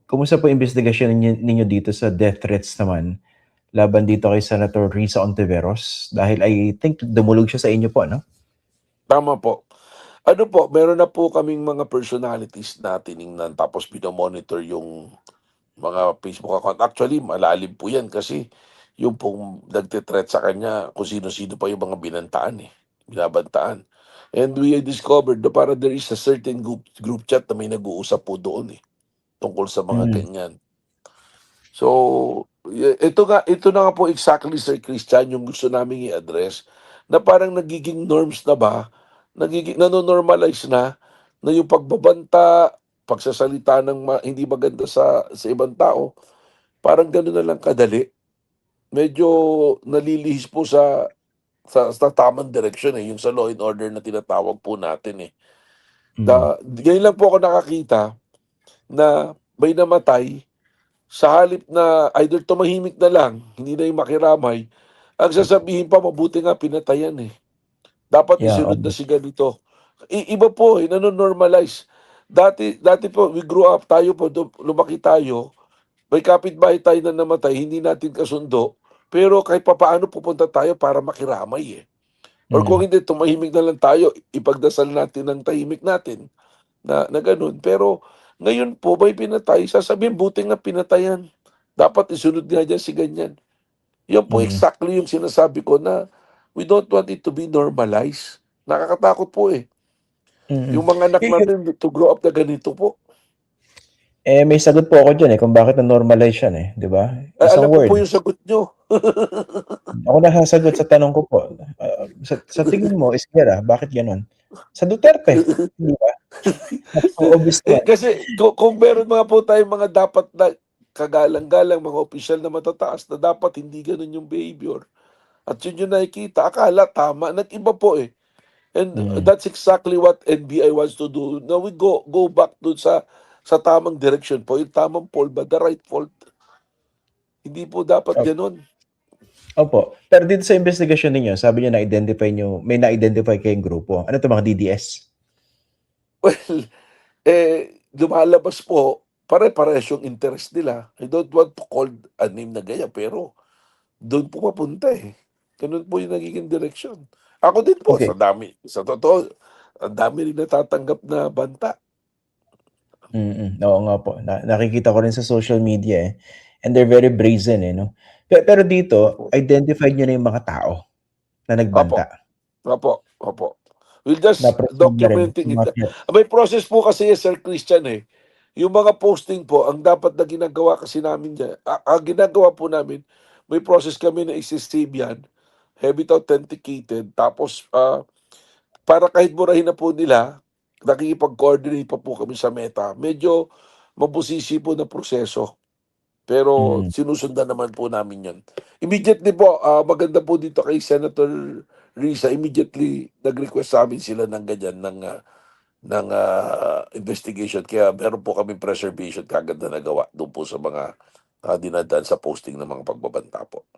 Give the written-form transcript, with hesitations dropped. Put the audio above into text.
kumusta po investigasyon ninyo dito sa death threats naman laban dito kay Senator Risa Ontiveros? Dahil I think dumulog siya sa inyo po, no? Tama po. Ano po, meron na po kaming mga personalities na tiningnan tapos monitor yung mga Facebook account. Actually, malalim po yan kasi yung pong nagte-threat sa kanya kung sino-sino pa yung mga binabantaan. And we discovered na para there is a certain group chat na may nag-uusap po doon tungkol sa mga Mm, ganyan. So, ito na nga po exactly, Sir Christian, yung gusto namin i-address na parang nagiging norms na ba, nanonormalize na yung pagbabanta, pagsasalita ng hindi maganda sa ibang tao, parang gano'n na lang kadali. Medyo nalilihis po sa tamang direksyon yung sa law and order na tinatawag po natin mm, Ngayon lang po ako nakakita na may namatay sa halip na either tumahimik na lang, hindi na yung makiramay, ang sasabihin pa, mabuti nga pinatayan Dapat yeah, isunod na si ganito. Iba po nanonormalize. Dati po, we grew up, tayo po, lumaki tayo, may kapitbahay tayo na namatay, hindi natin kasundo, pero kahit papaano pupunta tayo para makiramay Or kung mm, hindi, tumahimik na lang tayo, ipagdasal natin ang tahimik natin na ganun. Pero ngayon po, may pinatay, sasabihin, buti nga pinatayan. Dapat isunod nga dyan si ganyan. Yan po mm, exactly yung sinasabi ko na we don't want it to be normalized. Nakakatakot po mm. Yung mga anak Y- y- natin to grow up na ganito po. may sagot po ako dyan kung bakit na-normalize yan di ba? Ay, Isang alam ko word. po yung sagot nyo. Ako nasasagot sa tanong ko po. Sa tingin mo, Iskera, bakit ganon? Sa Duterte, di ba? Napaka-obvious naman. Kasi kung meron mga po tayong mga dapat na kagalang-galang, mga opisyal na matataas na dapat hindi ganun yung behavior. At yun yung nakikita, akala tama, nag-iba po And Mm, that's exactly what NBI wants to do. Now we go back dun sa tamang direction po, yung tamang fault ba, the right fault. Hindi po dapat op ganun. opo. Pero dito sa investigasyon ninyo, sabi niyo na-identify niyo may na-identify kayong grupo. Ano 'to, mga DDS? Well, lumalabas po, pare-parehas yung interest nila. I don't want to call a name na ganyan, pero doon po mapunta Ganun po yung nagiging direksyon. Ako din po, Okay. sa totoo, ang dami rin natatanggap na banta. Oo nga po. Nakikita ko rin sa social media and they're very brazen 'no. Pero dito, identified niyo na yung mga tao na Opo, nagbanta? opo, opo. We're just Na-proceed na rin documenting yung it. mga May process po kasi Sir Christian Yung mga posting po, ang dapat na ginagawa kasi namin dyan, ang ginagawa po namin, may process kami na isi-save yan, heavy authenticated, tapos para kahit burahin na po nila, nakikipag-coordinate pa po kami sa Meta. Medyo mabusisi po na proseso. Pero mm. sinusundan naman po namin yan. Immediately po, maganda po dito kay Senator Risa, immediately nag-request sa amin sila ng ganyan, ng investigation. Kaya meron po kami preservation kagad na nagawa doon po sa mga dinadaan sa posting ng mga pagbabanta po.